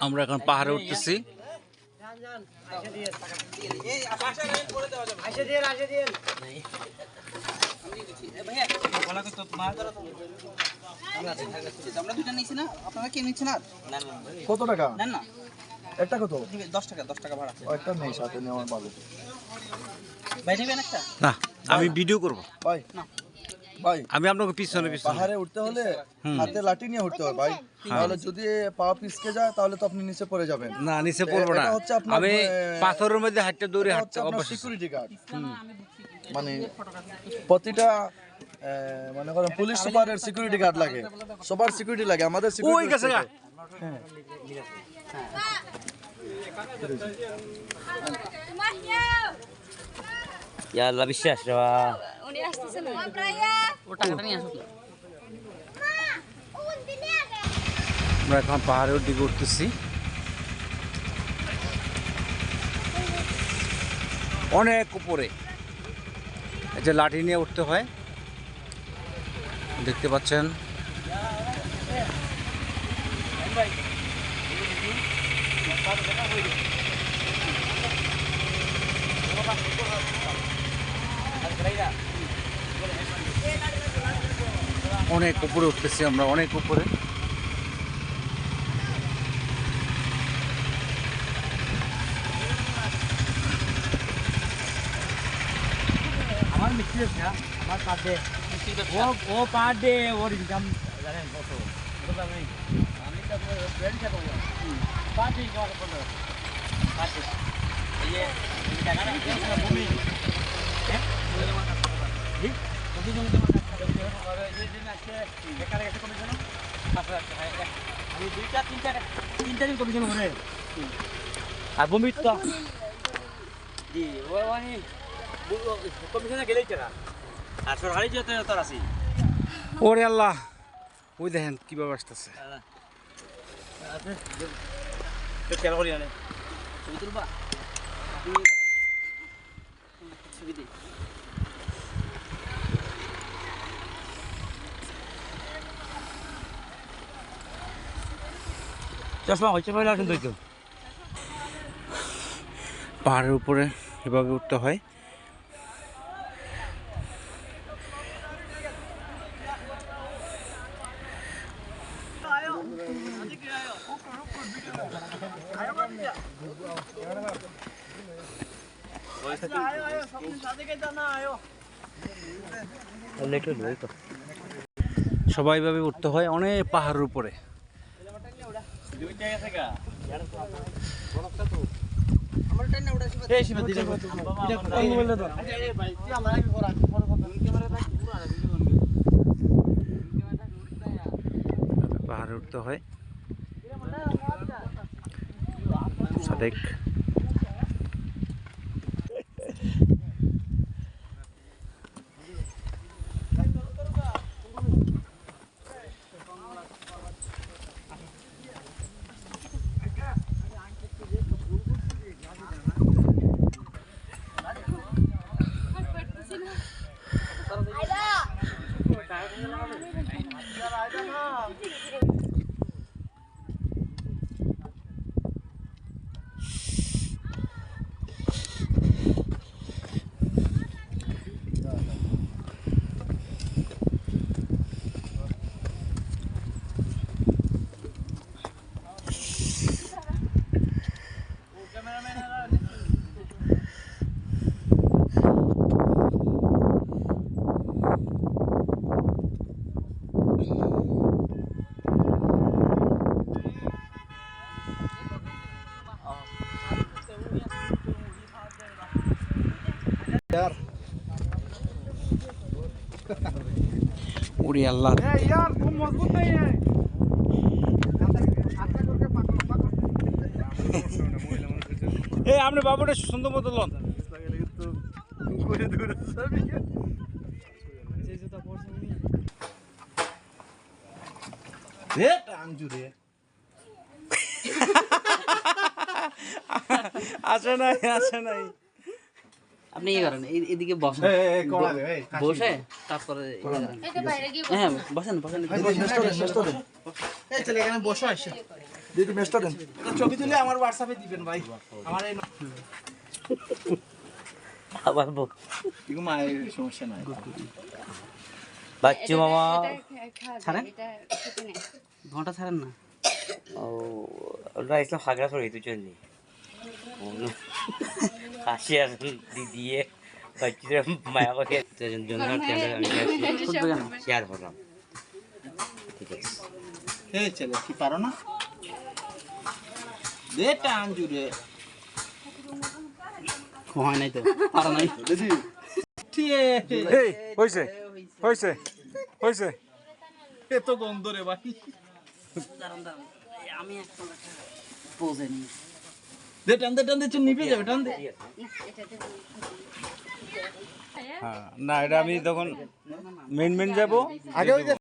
আমরা এখন পাহাড়ে উঠতেছি। কত টাকা নেন না, একটা? কত? 10 টাকা, 10 টাকা ভাড়া। একটা নেই, সাথে নেওয়ার ভালো। ভাই নেবেন একটা? না, আমি ভিডিও করব ভাই ভাই, আমি আপনাকে পিছনে পাহাড়ে উঠতে হলে হাতে লাঠি নিয়ে উঠতে হবে ভাই, তাহলে যদি পা পিছকে যায় তাহলে তো আপনি নিচে পড়ে যাবেন। না, নিচে পড়বো না। এটা হচ্ছে আপনার আমি পাথরের মধ্যে হাঁটতে দৌড়ে হাঁটতে অভ্যাস। সিকিউরিটি গার্ড, মানে প্রতিটা মনে করেন পুলিশ সুপারের সিকিউরিটি গার্ড লাগে, সবার সিকিউরিটি লাগে, আমাদের ওই সিকিউরিটি গেছে গা। Ya Allah বিশ্বাস রে উনি আসতেছেন না ও টাকাটা নিয়ে আসুক। আমরা এখন পাহাড়ের দিকে উঠতেছি। অনেক উপরে, এই যে লাঠি নিয়ে উঠতে হয়, দেখতে পাচ্ছেন। অনেক উপরে উঠতেছি আমরা, অনেক উপরে। আমার মিষ্টি আছে না আমার পার ডে ও পার ডে ওর ইনকাম জানেন কত কত নেই আমি তো ফ্রেন্ড থাকবো পার ডে কত কত পার ডে এই যে টাকা না ভূমি হ্যাঁ জি কত জমি তোমার কাছে আর এই দিন আছে এখানে এসে কমিশন আমি দুইটা তিনটা দিন কমিশন করে আর ভূমি তো জি ওই কমিশনে গেলেই টাকা আর সরকারি যেতে তোর আছি। ওরে আল্লাহ, ওই দেখেন কিভাবে আসতেছে। খেয়াল করি না ছবি তুলবা? ছবি দিই। চশমা হচ্ছে পয়লা কিন্তু তো পাহাড়ের উপরে এভাবে উঠতে হয়। সবাই এভাবে উঠতে হয় অনেক পাহাড়ের উপরে। পাহাড়ে উঠতে হয়। সাদেক उड़ी अल्लाह यार तुम मजबूत नहीं है ए आपने बाबूटा सुंदर मत लोन আসে নাই আপনি ইয়ে করেন, এদিকে বসেন, বসে তারপরে হ্যাঁ বসেন। এই চলে এখানে বসো আসো দিদি মেস্টার দেন ছবি তুলে আমার হোয়াটসঅ্যাপে দিবেন ভাই আমার এই আবার ইগো মায়ের সমস্যা নাই বাচ্চু মামা ছাড়েন ঘন্টা ছাড়েন না ও ওরা ইসলাম হাগরা সরে তুই চললি হাসি আসুন দিয়ে বাচ্চুরা মায়া করে জন্য আমি শেয়ার করলাম ঠিক আছে এই চলে কি পারো না দে টান জুড়ে হয় নাই তো পারা নাই দিদি এই হয়েছে হয়েছে হয়েছে এত গন্ধ রে ভাই দাঁড়ান দাঁড়ান আমি একটা পোজে নিই দে টান দে চুন নিভে যাবে টান দে হ্যাঁ না এটা আমি তখন মেন যাবো আগে ওই যে